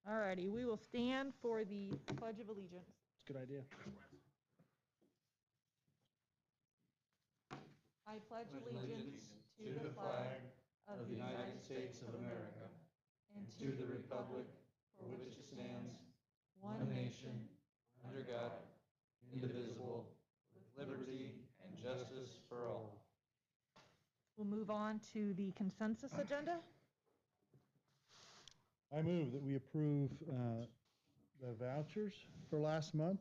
All righty, we will stand for the Pledge of Allegiance. It's a good idea. I pledge allegiance to the flag of the United States of America and to the republic for which it stands, one nation, under God, indivisible, with liberty and justice for all. We'll move on to the consensus agenda. I move that we approve the vouchers for last month,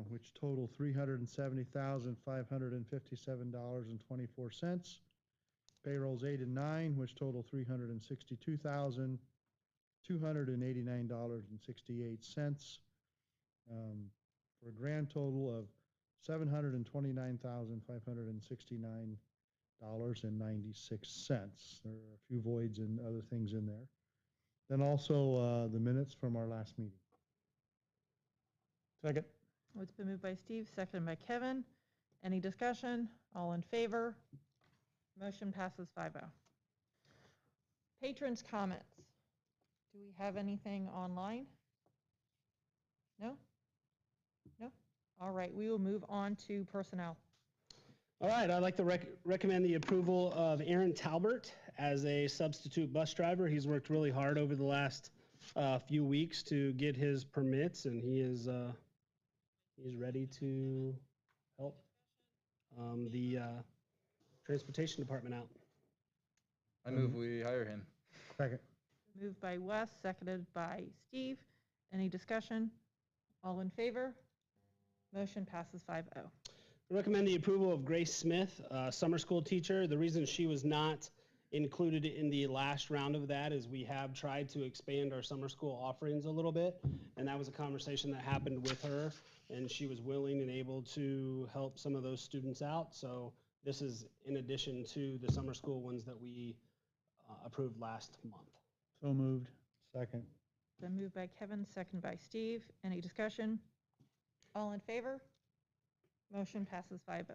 which total $370,557.24. Payrolls 8 and 9, which total $362,289.68, for a grand total of $729,569.96. There are a few voids and other things in there. Then also the minutes from our last meeting. Second. It's been moved by Steve, seconded by Kevin. Any discussion? All in favor? Motion passes 5-0. Patrons' comments. Do we have anything online? No? No? All right, we will move on to personnel. All right, I'd like to recommend the approval of Aaron Talbert as a substitute bus driver. He's worked really hard over the last few weeks to get his permits, and he's ready to help the transportation department out. I move we hire him. Second. Moved by Wes, seconded by Steve. Any discussion? All in favor? Motion passes 5-0. I recommend the approval of Grace Smith, summer school teacher. The reason she was not included in the last round of that is we have tried to expand our summer school offerings a little bit, and that was a conversation that happened with her, and she was willing and able to help some of those students out. So this is in addition to the summer school ones that we approved last month. So moved. Second. Been moved by Kevin, seconded by Steve. Any discussion? All in favor? Motion passes 5-0.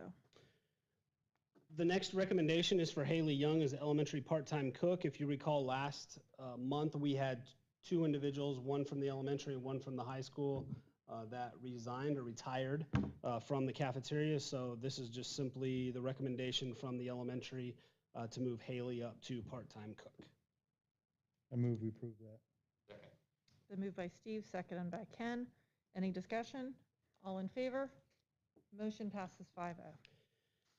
The next recommendation is for Haley Young as elementary part-time cook. If you recall, last month we had two individuals, one from the elementary and one from the high school, that resigned or retired from the cafeteria. So this is just simply the recommendation from the elementary to move Haley up to part-time cook. I move we approve that. Second. Been moved by Steve, seconded by Ken. Any discussion? All in favor? Motion passes 5-0.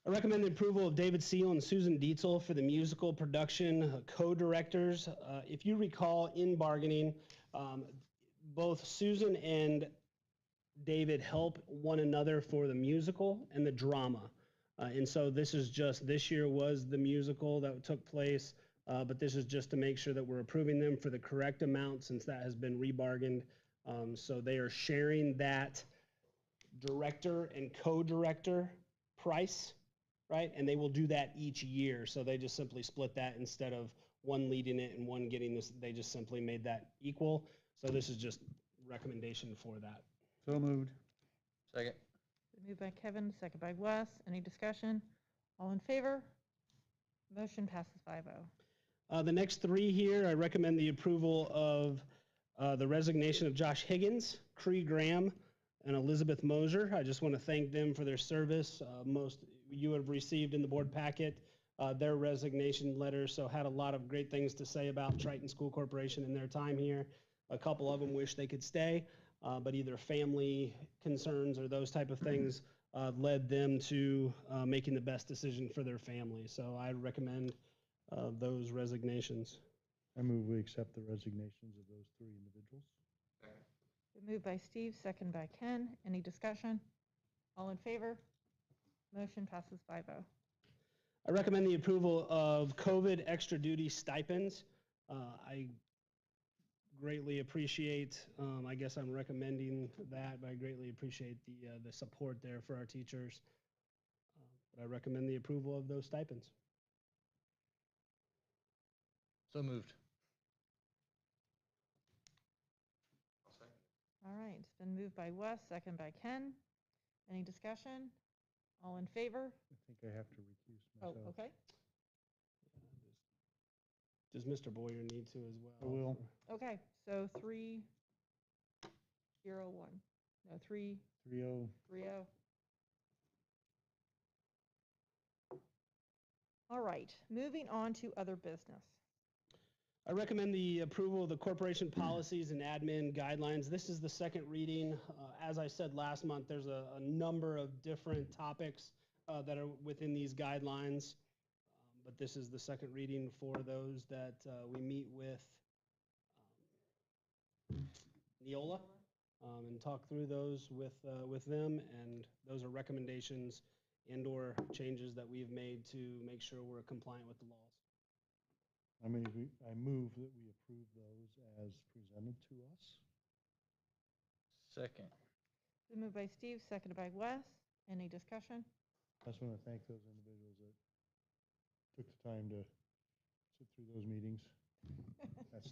I recommend the approval of David Seal and Susan Dietzel for the musical production co-directors. If you recall, in bargaining, both Susan and David help one another for the musical and the drama. And so this year was the musical that took place, but this is just to make sure that we're approving them for the correct amount since that has been rebargained. So they are sharing that director and co-director price, right? And they will do that each year. So they just simply split that instead of one leading it and one getting this. They just simply made that equal. So this is just recommendation for that. So moved. Second. Moved by Kevin, seconded by Wes. Any discussion? All in favor? Motion passes 5-0. The next three here, I recommend the approval of the resignation of Josh Higgins, Cree Graham, and Elizabeth Moser. I just want to thank them for their service. Most you have received in the board packet their resignation letters, so had a lot of great things to say about Triton School Corporation in their time here. A couple of them wish they could stay, but either family concerns or those type of things led them to making the best decision for their family. So I recommend those resignations. I move we accept the resignations of those three individuals. Second. Moved by Steve, seconded by Ken. Any discussion? All in favor? Motion passes 5-0. I recommend the approval of COVID extra duty stipends. I greatly appreciate, I guess I'm recommending that, but I greatly appreciate the support there for our teachers. But I recommend the approval of those stipends. So moved. All right, it's been moved by Wes, seconded by Ken. Any discussion? All in favor? I think I have to recuse Oh, myself. okay. Does Mr. Boyer need to as well? I will. Okay, so 3-0-1. No, 3-0. 3-0. All right, moving on to other business. I recommend the approval of the corporation policies and admin guidelines. This is the second reading. As I said last month, there's a number of different topics that are within these guidelines. But this is the second reading for those that we meet with Neola and talk through those with them. And those are recommendations and/or changes that we've made to make sure we're compliant with the laws. I move that we approve those as presented to us. Second. Been moved by Steve, seconded by Wes. Any discussion? I just want to thank those individuals that took the time to sit through those meetings.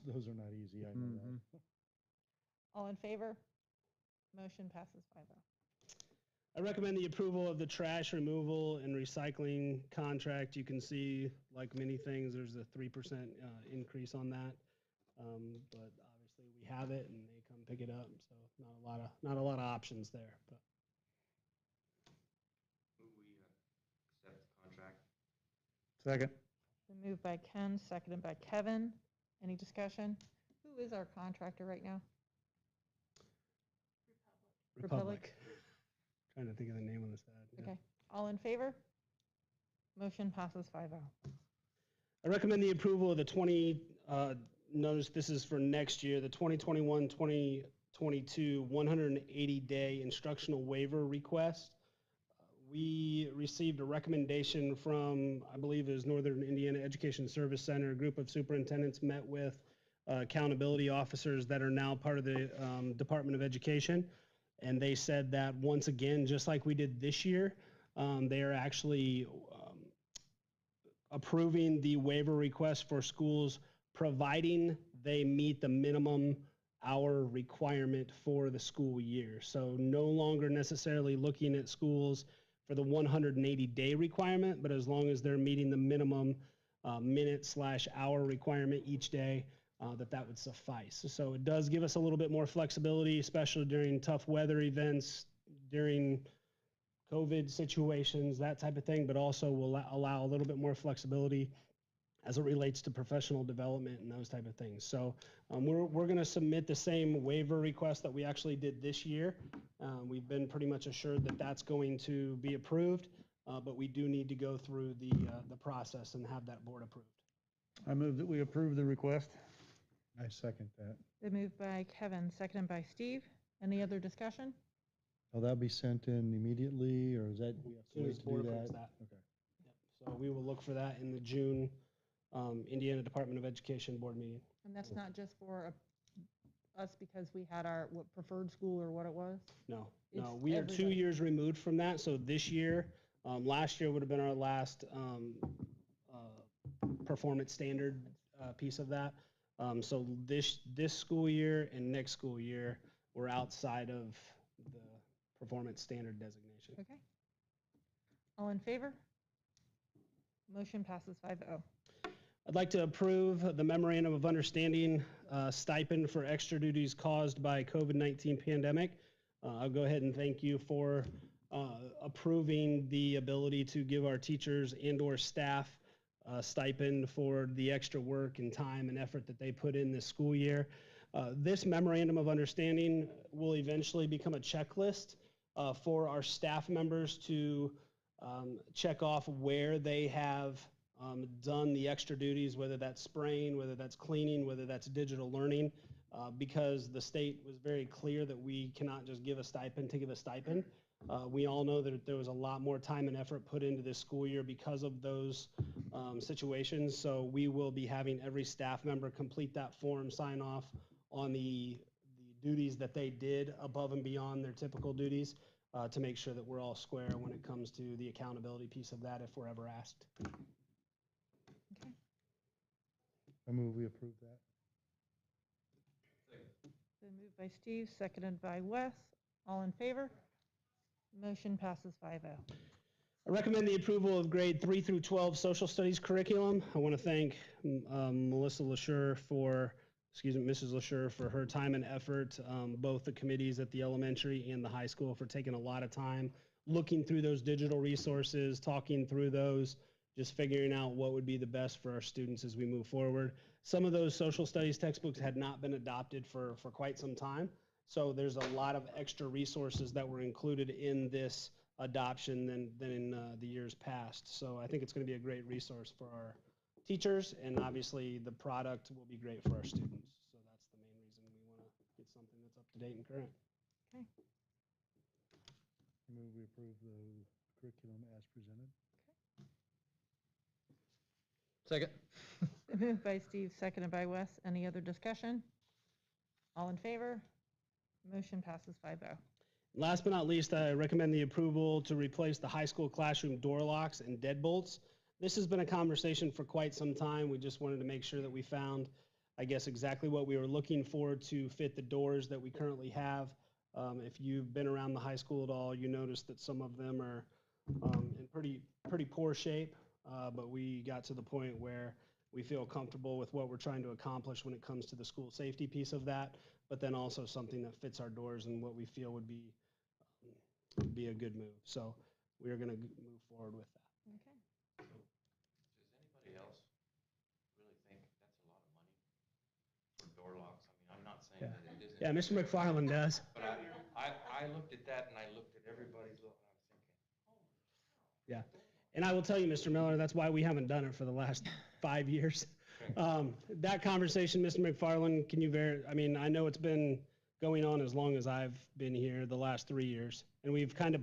Those are not easy, I know that. All in favor? Motion passes 5-0. I recommend the approval of the trash removal and recycling contract. You can see, like many things, there's a 3% increase on that. But obviously we have it and they come pick it up, so not a lot of options there. But We accept the contract. Second. Been moved by Ken, seconded by Kevin. Any discussion? Who is our contractor right now? Republic. Trying to think of the name on the side. Okay. All in favor? Motion passes 5-0. I recommend the approval of the notice this is for next year, the 2021-2022 180-day instructional waiver request. We received a recommendation from, I believe it was Northern Indiana Education Service Center. A group of superintendents met with accountability officers that are now part of the Department of Education. And they said that once again, just like we did this year, they are actually approving the waiver request for schools, providing they meet the minimum hour requirement for the school year. So no longer necessarily looking at schools for the 180-day requirement, but as long as they're meeting the minimum minute/hour requirement each day, that would suffice. So it does give us a little bit more flexibility, especially during tough weather events, during COVID situations, that type of thing, but also will allow a little bit more flexibility as it relates to professional development and those type of things. So we're going to submit the same waiver request that we actually did this year. We've been pretty much assured that that's going to be approved, but we do need to go through the process and have that board approved. I move that we approve the request. I second that. Been moved by Kevin, seconded by Steve. Any other discussion? Will that be sent in immediately, or is that, we have As soon to as wait the to do board approves that? that. Okay. Yep. So we will look for that in the June Indiana Department of Education board meeting. And that's not just for us because we had our preferred school or what it was? No, It's no, we are 2 everybody. years removed from that. So this year, last year would have been our last performance standard piece of that. So this school year and next school year, we're outside of the performance standard designation. Okay. All in favor? Motion passes 5-0. I'd like to approve the memorandum of understanding stipend for extra duties caused by COVID-19 pandemic. I'll go ahead and thank you for approving the ability to give our teachers and/or staff stipend for the extra work and time and effort that they put in this school year. This memorandum of understanding will eventually become a checklist for our staff members to check off where they have done the extra duties, whether that's spraying, whether that's cleaning, whether that's digital learning, because the state was very clear that we cannot just give a stipend to give a stipend. We all know that there was a lot more time and effort put into this school year because of those situations. So we will be having every staff member complete that form, sign off on the duties that they did above and beyond their typical duties to make sure that we're all square when it comes to the accountability piece of that if we're ever asked. Okay. I move we approve that. Been moved by Steve, seconded by Wes. All in favor? Motion passes 5-0. I recommend the approval of grade 3 through 12 social studies curriculum. I want to thank Mrs. LaSure for her time and effort, both the committees at the elementary and the high school for taking a lot of time, looking through those digital resources, talking through those, just figuring out what would be the best for our students as we move forward. Some of those social studies textbooks had not been adopted for quite some time, so there's a lot of extra resources that were included in this adoption than in the years past. So I think it's going to be a great resource for our teachers, and obviously the product will be great for our students. So that's the main reason we want to get something that's up to date and current. Okay. I move we approve the curriculum as presented. Second. Moved by Steve, seconded by Wes. Any other discussion? All in favor? Motion passes 5-0. Last but not least, I recommend the approval to replace the high school classroom door locks and deadbolts. This has been a conversation for quite some time. We just wanted to make sure that we found, I guess, exactly what we were looking for to fit the doors that we currently have. If you've been around the high school at all, you notice that some of them are in pretty poor shape, but we got to the point where we feel comfortable with what we're trying to accomplish when it comes to the school safety piece of that, but then also something that fits our doors and what we feel would be a good move. So we are going to move forward with that. Okay. Does anybody else really think that's a lot of money for door locks? I mean, I'm not saying that it isn't. Yeah, Mr. McFarland does. But I looked at that and I looked at everybody's look and I was thinking, Yeah. And I will tell you, Mr. Miller, that's why we haven't done it for the last 5 years. That conversation, Mr. McFarland, can you I mean, I know it's been going on as long as I've been here, the last 3 years, and we've kind of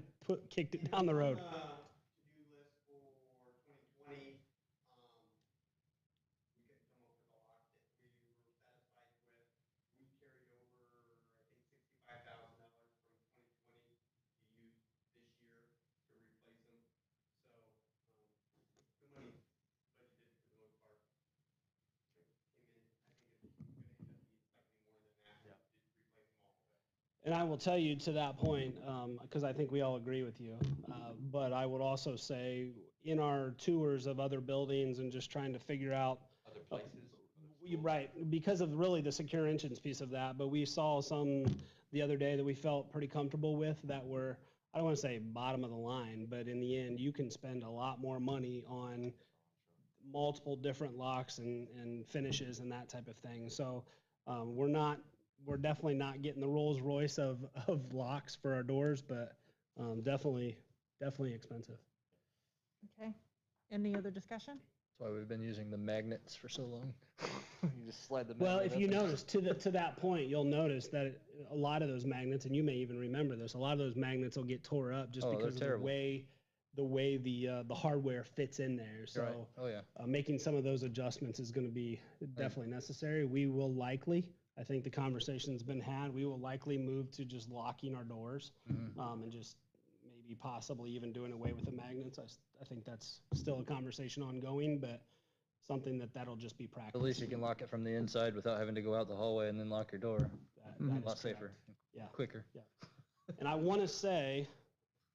kicked it down the road. To-do list for 2020, we couldn't come up with a lot that we were satisfied with. We carried over, I think, $65,000 from 2020 to use this year to replace them. So, the money budgeted for the most part came in. I think it's going to end up being slightly more than that to replace them all. And I will tell you to that point, because I think we all agree with you, but I would also say in our tours of other buildings and just trying to figure out other places. right, because of really the secure entrance piece of that, but we saw some the other day that we felt pretty comfortable with that were, I don't want to say bottom of the line, but in the end, you can spend a lot more money on multiple different locks and finishes and that type of thing. So we're definitely not getting the Rolls Royce of locks for our doors, but definitely expensive. Okay. Any other discussion? That's why we've been using the magnets for so long. You just slide the magnet Well, if up you and- notice, to that point, you'll notice that a lot of those magnets, and you may even remember this, a lot of those magnets will get tore up just Oh, they're because of terrible. the way the hardware fits in there. So Right. Oh, yeah. making some of those adjustments is going to be definitely necessary. We will likely, I think the conversation's been had, we will likely move to just locking our doors and just maybe possibly even doing away with the magnets. I think that's still a conversation ongoing, but something that'll just be practice. At least you can lock it from the inside without having to go out the hallway and then lock your door. That A is lot correct. safer, Yeah. quicker. And I want to say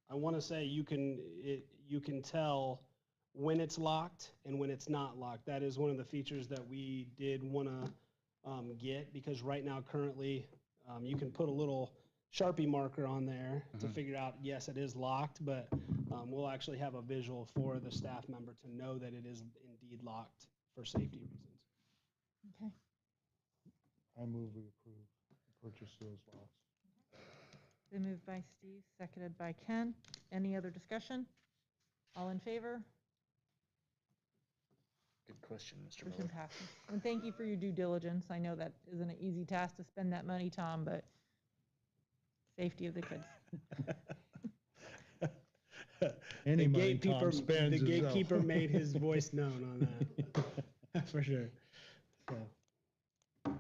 you can tell when it's locked and when it's not locked. That is one of the features that we did want to get, because right now currently you can put a little Sharpie marker on there to figure out, yes, it is locked, but we'll actually have a visual for the staff member to know that it is indeed locked for safety reasons. Okay. I move we approve the purchase of those locks. Been moved by Steve, seconded by Ken. Any other discussion? All in favor? Good question, Mr. Motion Miller. passes. And thank you for your due diligence. I know that isn't an easy task to spend that money, Tom, but safety of the kids. Any The money gatekeeper, Tom spends the is out. gatekeeper made his voice known on that, for sure. So. All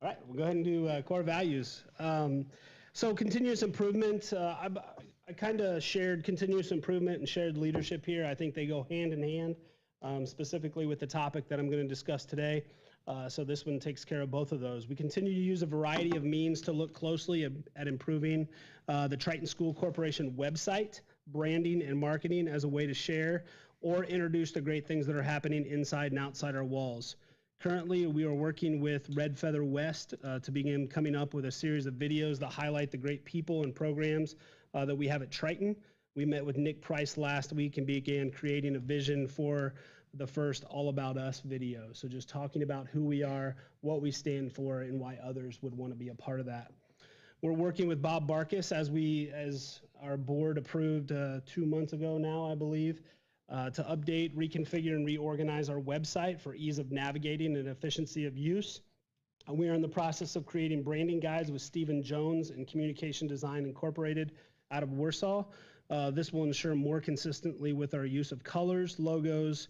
right, we'll go ahead and do core values. So continuous improvement, I kind of shared continuous improvement and shared leadership here. I think they go hand in hand, specifically with the topic that I'm going to discuss today. So this one takes care of both of those. We continue to use a variety of means to look closely at improving the Triton School Corporation website. branding and marketing as a way to share or introduce the great things that are happening inside and outside our walls. Currently, we are working with Red Feather West to begin coming up with a series of videos that highlight the great people and programs that we have at Triton. We met with Nick Price last week and began creating a vision for the first All About Us video. So just talking about who we are, what we stand for, and why others would want to be a part of that. We're working with Bob Barkus as our board approved 2 months ago now, I believe, to update, reconfigure, and reorganize our website for ease of navigating and efficiency of use. We are in the process of creating branding guides with Stephen Jones and Communication Design Incorporated out of Warsaw. This will ensure more consistently with our use of colors, logos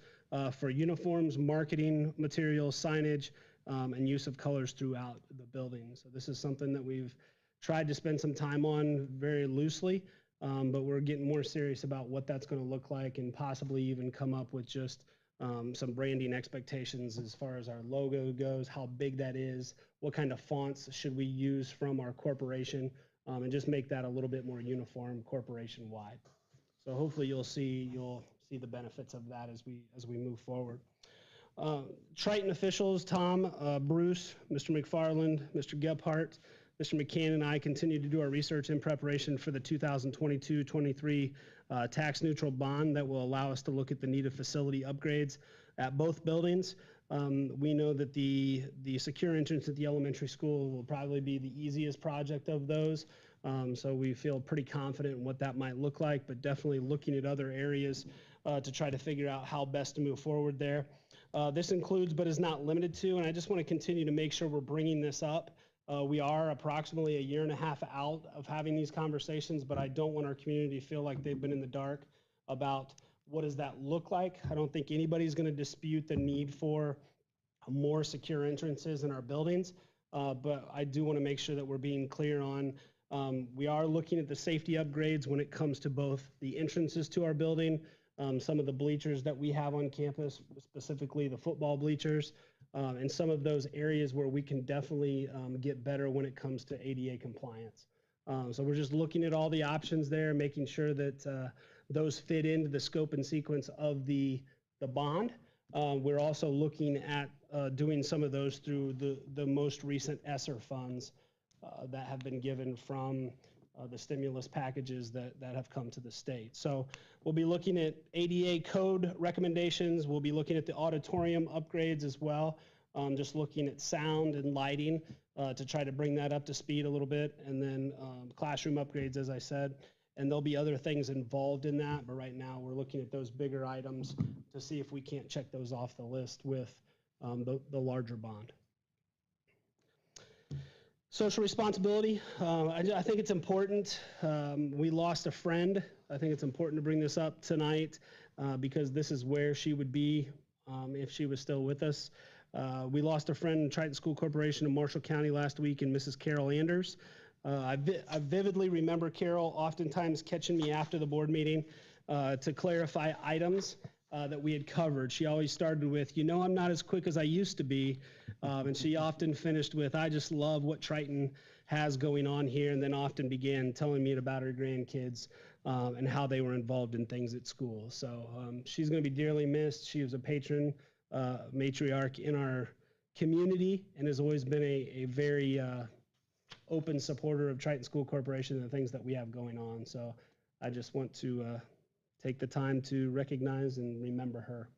for uniforms, marketing materials, signage, and use of colors throughout the building. So this is something that we've tried to spend some time on very loosely, but we're getting more serious about what that's going to look like and possibly even come up with just some branding expectations as far as our logo goes, how big that is, what kind of fonts should we use from our corporation, and just make that a little bit more uniform corporation-wide. So hopefully you'll see the benefits of that as we move forward. Triton officials, Tom, Bruce, Mr. McFarland, Mr. Gephardt, Mr. McCann, and I continue to do our research in preparation for the 2022-23 tax neutral bond that will allow us to look at the need of facility upgrades at both buildings. We know that the secure entrance at the elementary school will probably be the easiest project of those. So we feel pretty confident in what that might look like, but definitely looking at other areas to try to figure out how best to move forward there. This includes, but is not limited to, and I just want to continue to make sure we're bringing this up. We are approximately 1.5 years out of having these conversations, but I don't want our community to feel like they've been in the dark about what does that look like. I don't think anybody's going to dispute the need for more secure entrances in our buildings, but I do want to make sure that we're being clear on we are looking at the safety upgrades when it comes to both the entrances to our building, some of the bleachers that we have on campus, specifically the football bleachers, and some of those areas where we can definitely get better when it comes to ADA compliance. So we're just looking at all the options there, making sure that those fit into the scope and sequence of the bond. We're also looking at doing some of those through the most recent ESSER funds that have been given from the stimulus packages that have come to the state. So we'll be looking at ADA code recommendations. We'll be looking at the auditorium upgrades as well, just looking at sound and lighting to try to bring that up to speed a little bit, and then classroom upgrades, as I said. And there'll be other things involved in that, but right now we're looking at those bigger items to see if we can't check those off the list with the larger bond. Social responsibility, I think it's important. We lost a friend. I think it's important to bring this up tonight because this is where she would be if she was still with us. We lost a friend in Triton School Corporation in Marshall County last week in Mrs. Carol Anders. I vividly remember Carol oftentimes catching me after the board meeting to clarify items that we had covered. She always started with, you know, I'm not as quick as I used to be. And she often finished with, I just love what Triton has going on here, and then often began telling me about her grandkids and how they were involved in things at school. So she's going to be dearly missed. She was a patron, matriarch in our community, and has always been a very open supporter of Triton School Corporation and the things that we have going on. So I just want to take the time to recognize and remember her.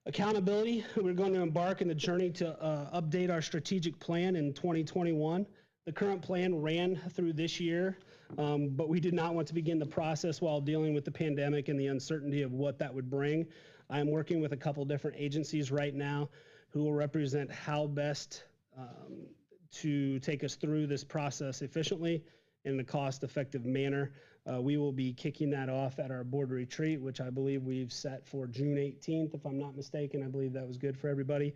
Accountability, we're going to embark on the journey to update our strategic plan in 2021. The current plan ran through this year, but we did not want to begin the process while dealing with the pandemic and the uncertainty of what that would bring. I am working with a couple different agencies right now who will represent how best to take us through this process efficiently in a cost-effective manner. We will be kicking that off at our board retreat, which I believe we've set for June 18th, if I'm not mistaken. I believe that was good for everybody.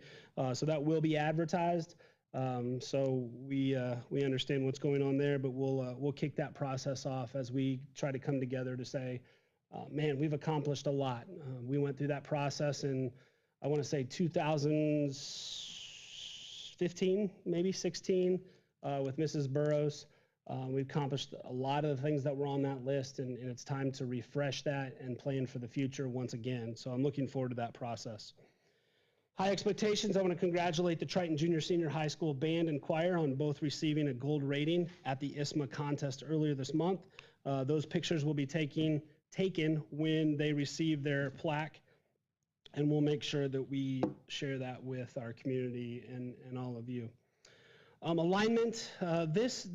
So that will be advertised. So we understand what's going on there, but we'll kick that process off as we try to come together to say, man, we've accomplished a lot. We went through that process in, I want to say 2015, maybe 16, with Mrs. Burrows. We've accomplished a lot of the things that were on that list, and it's time to refresh that and plan for the future once again. So I'm looking forward to that process. High expectations. I want to congratulate the Triton Junior Senior High School Band and Choir on both receiving a gold rating at the ISMA contest earlier this month. Those pictures will be taken when they receive their plaque, and we'll make sure that we share that with our community and all of you. Alignment. This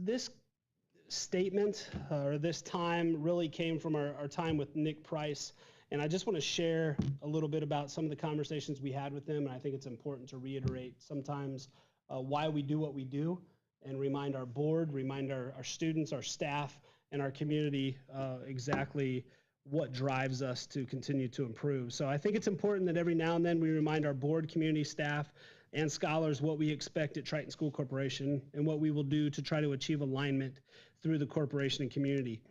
statement or this time really came from our time with Nick Price. And I just want to share a little bit about some of the conversations we had with him. And I think it's important to reiterate sometimes why we do what we do and remind our board, remind our students, our staff, and our community exactly what drives us to continue to improve. So I think it's important that every now and then we remind our board, community, staff, and scholars what we expect at Triton School Corporation and what we will do to try to achieve alignment through the corporation and community.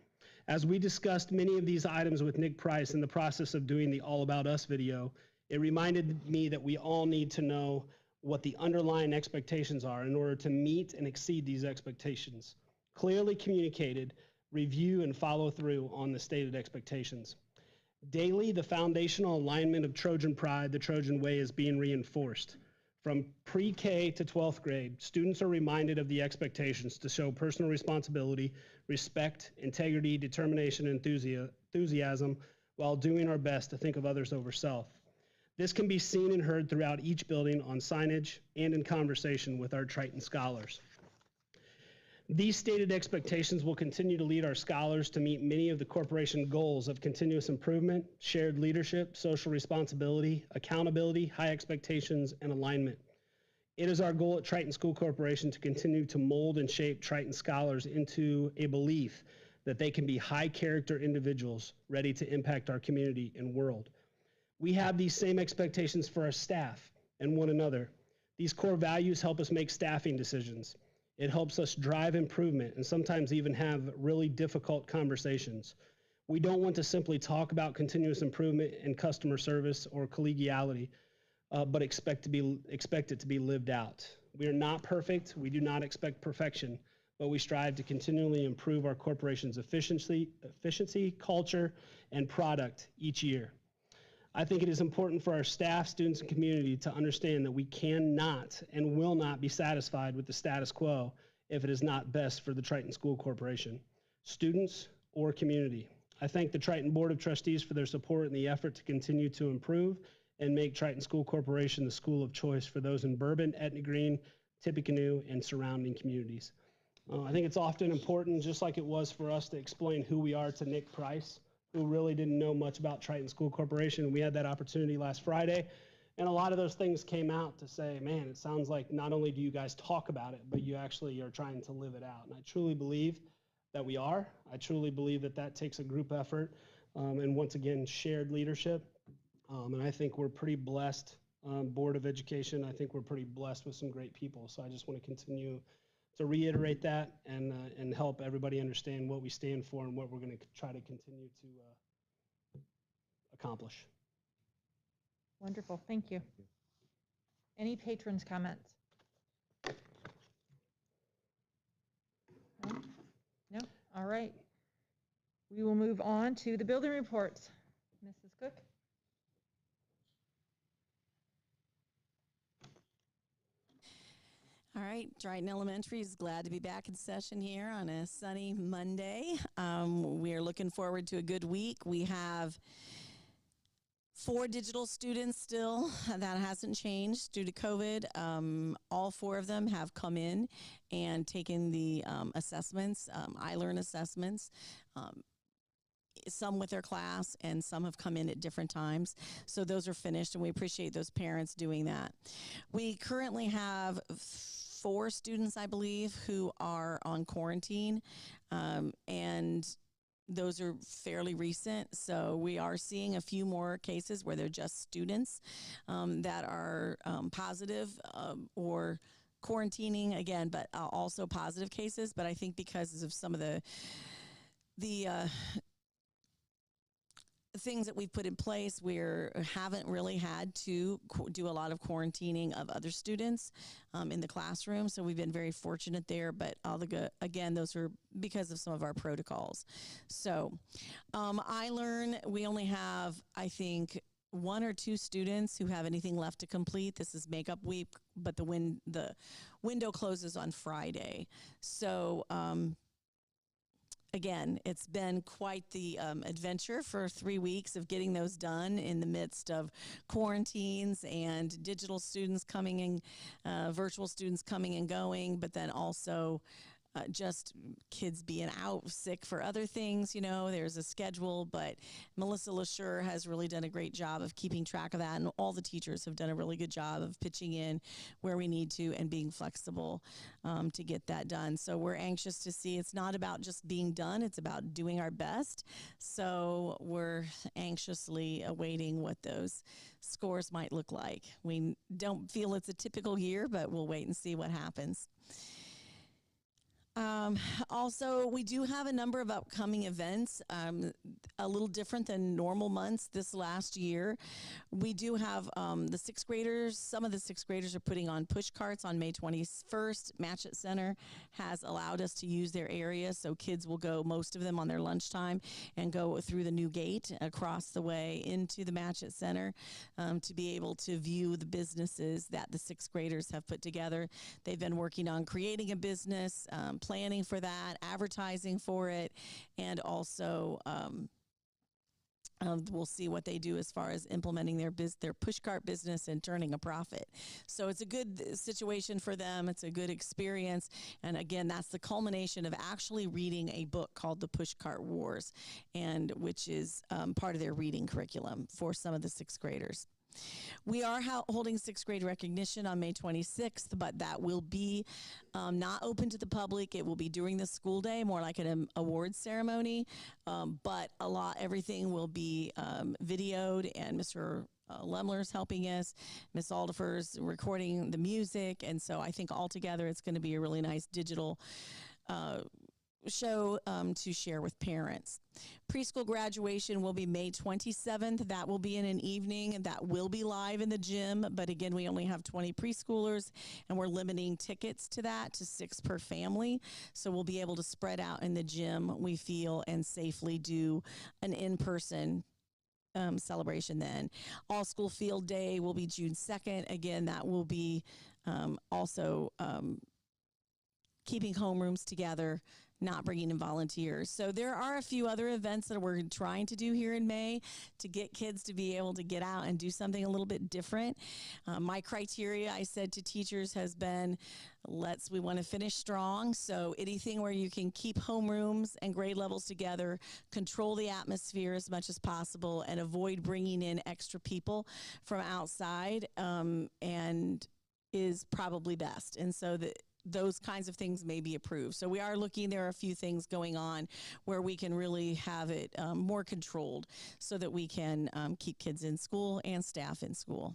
As we discussed many of these items with Nick Price in the process of doing the All About Us video, it reminded me that we all need to know what the underlying expectations are in order to meet and exceed these expectations. Clearly communicated, review and follow through on the stated expectations. Daily, the foundational alignment of Trojan Pride, the Trojan Way, is being reinforced. From pre-K to 12th grade, students are reminded of the expectations to show personal responsibility, respect, integrity, determination, and enthusiasm while doing our best to think of others over self. This can be seen and heard throughout each building on signage and in conversation with our Triton scholars. These stated expectations will continue to lead our scholars to meet many of the corporation goals of continuous improvement, shared leadership, social responsibility, accountability, high expectations, and alignment. It is our goal at Triton School Corporation to continue to mold and shape Triton scholars into a belief that they can be high character individuals ready to impact our community and world. We have these same expectations for our staff and one another. These core values help us make staffing decisions. It helps us drive improvement and sometimes even have really difficult conversations. We don't want to simply talk about continuous improvement and customer service or collegiality, but expect it to be lived out. We are not perfect. We do not expect perfection, but we strive to continually improve our corporation's efficiency, culture, and product each year. I think it is important for our staff, students, and community to understand that we cannot and will not be satisfied with the status quo if it is not best for the Triton School Corporation, students, or community. I thank the Triton Board of Trustees for their support in the effort to continue to improve and make Triton School Corporation the school of choice for those in Bourbon, Etna Green, Tippecanoe, and surrounding communities. I think it's often important, just like it was for us, to explain who we are to Nick Price, who really didn't know much about Triton School Corporation. We had that opportunity last Friday, and a lot of those things came out to say, man, it sounds like not only do you guys talk about it, but you actually are trying to live it out. And I truly believe that we are. I truly believe that that takes a group effort, and once again, shared leadership. And I think we're pretty blessed, Board of Education, I think we're pretty blessed with some great people. So I just want to continue to reiterate that and help everybody understand what we stand for and what we're going to try to continue to accomplish. Wonderful, thank you. Any patrons' comments? No? No? All right. We will move on to the building reports. Mrs. Cook? All right, Triton Elementary is glad to be back in session here on a sunny Monday. We are looking forward to a good week. We have 4 digital students still. That hasn't changed due to COVID. All 4 of them have come in and taken the assessments, iLearn assessments. Some with their class and some have come in at different times. So those are finished and we appreciate those parents doing that. We currently have 4 students, I believe, who are on quarantine, and those are fairly recent. So we are seeing a few more cases where they're just students that are positive or quarantining again, but also positive cases. But I think because of some of the things that we've put in place, we haven't really had to do a lot of quarantining of other students in the classroom. So we've been very fortunate there, but again, those are because of some of our protocols. So I learn we only have, I think, 1 or 2 students who have anything left to complete. This is makeup week, but the window closes on Friday. So again, it's been quite the adventure for 3 weeks of getting those done in the midst of quarantines and digital students coming and virtual students coming and going, but then also just kids being out sick for other things. You know, there's a schedule, but Melissa LaSure has really done a great job of keeping track of that, and all the teachers have done a really good job of pitching in where we need to and being flexible to get that done. So we're anxious to see. It's not about just being done, it's about doing our best. So we're anxiously awaiting what those scores might look like. We don't feel it's a typical year, but we'll wait and see what happens. Also, we do have a number of upcoming events, a little different than normal months this last year. We do have the 6th graders. Some of the 6th graders are putting on push carts on May 21st. Matchett Center has allowed us to use their area, so kids will go, most of them on their lunchtime, and go through the new gate across the way into the Matchett Center to be able to view the businesses that the 6th graders have put together. They've been working on creating a business, planning for that, advertising for it, and also we'll see what they do as far as implementing their pushcart business and turning a profit. So it's a good situation for them. It's a good experience. And again, that's the culmination of actually reading a book called The Pushcart Wars, and which is part of their reading curriculum for some of the 6th graders. We are holding 6th grade recognition on May 26th, but that will be not open to the public. It will be during the school day, more like an awards ceremony, but everything will be videoed, and Mr. Lemler's helping us. Miss Aldifer's recording the music, and so I think altogether it's going to be a really nice digital show to share with parents. Preschool graduation will be May 27th. That will be in an evening, and that will be live in the gym. But again, we only have 20 preschoolers, and we're limiting tickets to that to 6 per family. So we'll be able to spread out in the gym, we feel, and safely do an in-person celebration then. All school field day will be June 2nd. Again, that will be also keeping homerooms together, not bringing in volunteers. So there are a few other events that we're trying to do here in May to get kids to be able to get out and do something a little bit different. My criteria, I said to teachers, has been, we want to finish strong. So anything where you can keep homerooms and grade levels together, control the atmosphere as much as possible, and avoid bringing in extra people from outside, and is probably best. And so those kinds of things may be approved. So we are looking, there are a few things going on where we can really have it more controlled so that we can keep kids in school and staff in school.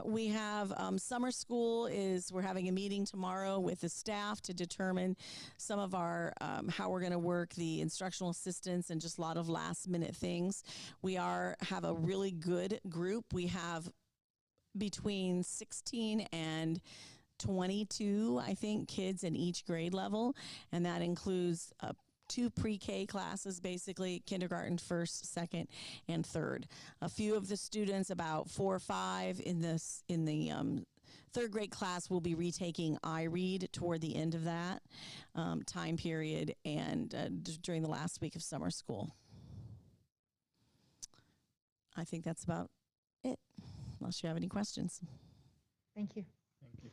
We have summer school we're having a meeting tomorrow with the staff to determine some of our, how we're going to work the instructional assistants and just a lot of last minute things. We have a really good group. We have between 16 and 22, I think, kids in each grade level, and that includes 2 pre-K classes, basically kindergarten, 1st, 2nd, and 3rd. A few of the students, about 4 or 5 in the 3rd grade class, will be retaking iRead toward the end of that time period and during the last week of summer school. I think that's about it, unless you have any questions. Thank you. Thank you.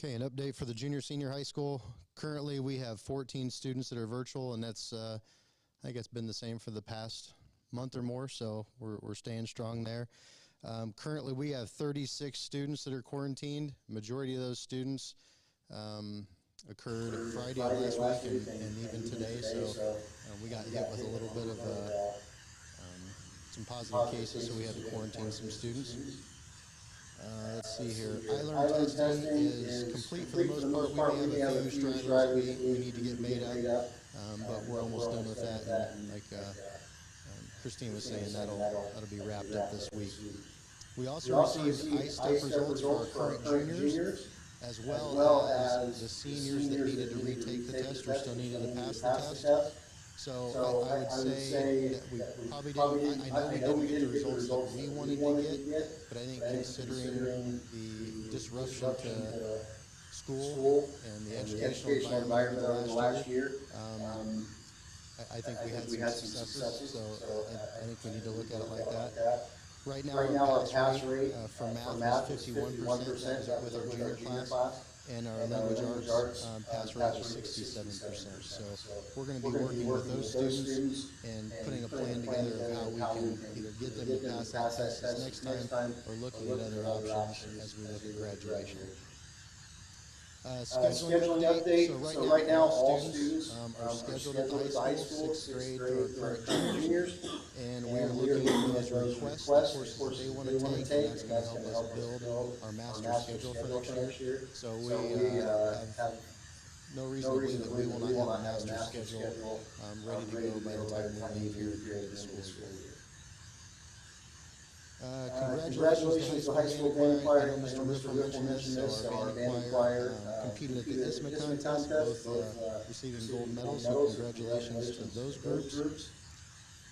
Okay, an update for the junior senior high school. Currently, we have 14 students that are virtual, and that's, I think it's been the same for the past month or more, so we're staying strong there. Currently, we have 36 students that are quarantined. Majority of those students occurred Friday of last week and even today, so we got hit with a little bit of some positive cases, so we had to quarantine some students. Let's see here. I-Learn testing is complete for the most part. We may have a few stragglers we need to get made up, but we're almost done with that. And like Christine was saying, that'll be wrapped up this week. We also received I-STEP results for our current juniors, as well as the seniors that needed to retake the test or still needed to pass the test. So I would say that we probably didn't, I know we didn't get the results that we wanted to get, but I think considering the disruption to school and the educational environment over the last year, I think we had some successes, so I think we need to look at it like that. Right now our pass rate for math is 51% with our junior class, and our language arts pass rate was 67%. So we're going to be working with those students and putting a plan together of how we can either get them to pass that test this next time or looking at other options as we look at graduation. Scheduling update. So right now all students are scheduled at the high school, 6th grade through our current juniors, and we are looking at those requests, the courses that they want to take, and that's going to help us build our master schedule for next year. So we have no reason to believe that we will not have a master schedule ready to go by the time we leave here at the end of the school year. Congratulations to the high school band choir. I know Mr. Riffle mentioned this, so our band choir competed at the ISMA contest, both receiving gold medals, so congratulations to those groups.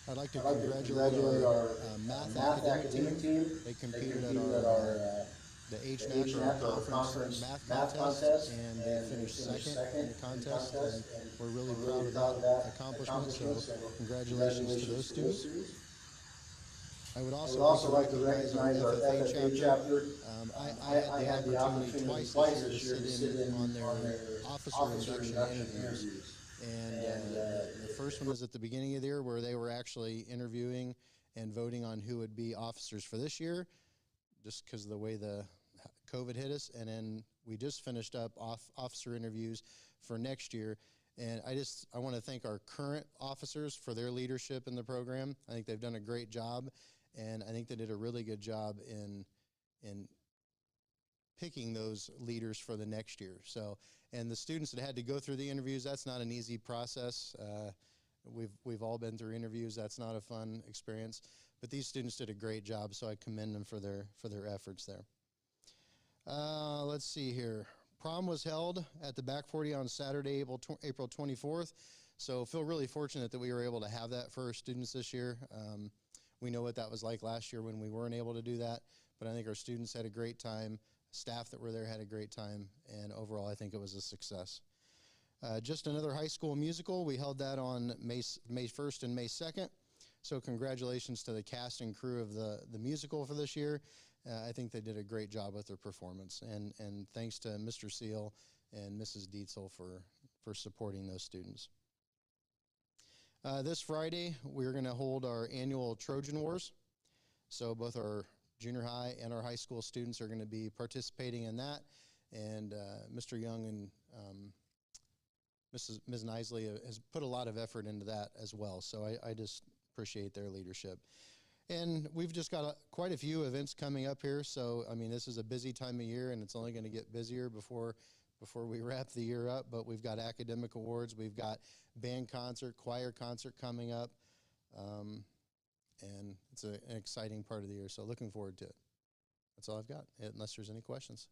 I'd like to congratulate our math academic team. They competed at our the HNAC, or our conference math contest, and they finished second in the contest, and we're really proud of that accomplishment, so congratulations to those students. I would also like to recognize our FFA chapter. I had the opportunity twice this year to sit in on their officer induction interviews. And the first one was at the beginning of the year, where they were actually interviewing and voting on who would be officers for this year, just because of the way the COVID hit us. And then we just finished up officer interviews for next year. And I want to thank our current officers for their leadership in the program. I think they've done a great job. And I think they did a really good job in picking those leaders for the next year. So, and the students that had to go through the interviews, that's not an easy process. We've all been through interviews. That's not a fun experience. But these students did a great job, so I commend them for their efforts there. Let's see here. Prom was held at the Back 40 on Saturday, April 24th. So feel really fortunate that we were able to have that for our students this year. We know what that was like last year when we weren't able to do that, but I think our students had a great time. Staff that were there had a great time, and overall I think it was a success. Just another high school musical. We held that on May 1st and May 2nd. So congratulations to the cast and crew of the musical for this year. I think they did a great job with their performance, and thanks to Mr. Seal and Mrs. Dietzel for supporting those students. This Friday, we're going to hold our annual Trojan Wars. So both our junior high and our high school students are going to be participating in that. And Mr. Young and Ms. Nisley has put a lot of effort into that as well. So I just appreciate their leadership. And we've just got quite a few events coming up here. So, I mean, this is a busy time of year, and it's only going to get busier before we wrap the year up. But we've got academic awards, we've got band concert, choir concert coming up, and it's an exciting part of the year, so looking forward to it. That's all I've got, unless there's any questions.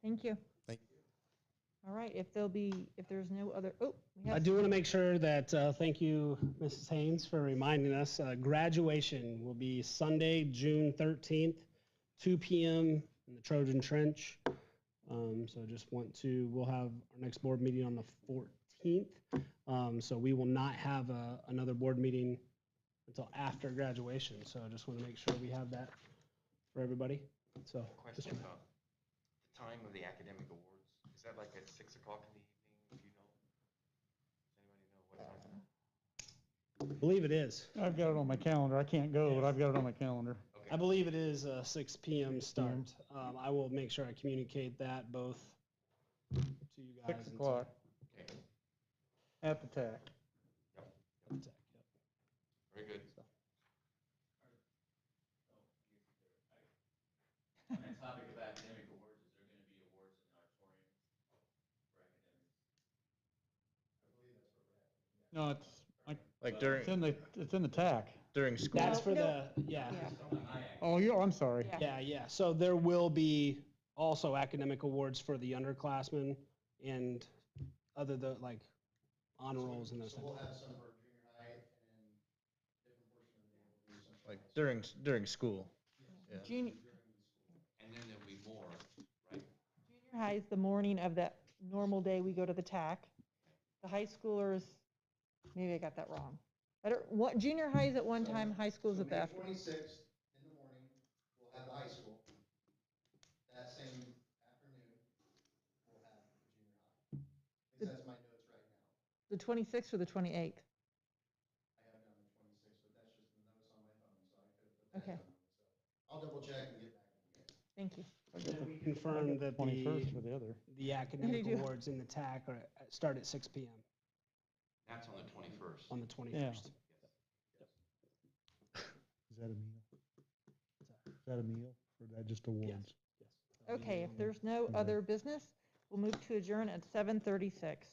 Thank you. Thank you. All right, if there's no other, I do want to make sure that, thank you, Mrs. Haynes, for reminding us, graduation will be Sunday, June 13th, 2 p.m. in the Trojan Trench. So just we'll have our next board meeting on the 14th. So we will not have another board meeting until after graduation. So I just want to make sure we have that for everybody. So, Question about the time of the academic awards. Is that like at 6 o'clock in the evening? Do you know? Does anybody know what time? I believe it is. I've got it on my calendar. I can't go, but I've got it on my calendar. Okay. I believe it is a 6 p.m. start. I will make sure I communicate that both to you guys. 6 o'clock Okay. at the TAC. Yep. Very good. No, it's Like during, it's in the TAC. during school. That's for No. the, yeah, Oh, I'm sorry. Yeah. yeah. So there will be also academic awards for the underclassmen and like honor rolls and those So things. we'll have some for junior high and different portion of the day we'll do some. for Like high school. during school. Yeah. Junior, And then there'll be more, right? junior high is the morning of that normal day we go to the TAC. The high schoolers, maybe I got that wrong. I don't, what, junior high is at one time, high school's at the May after. 26th in the morning, we'll have the high school. That same afternoon, we'll have the junior high. At least that's my notes right now. The 26th or the 28th? I have down the 26th, but that's just the notes on my phone, so I could put that Okay. down. So I'll double check and get back with you guys. Thank you. We confirmed that 21st for the other. the academic do. awards in the TAC start at 6 p.m. That's on the 21st. on the 21st. Yeah. Is that a meal? Is that a meal or that just awards? Okay, if there's no other business, we'll move to adjourn at 7:36.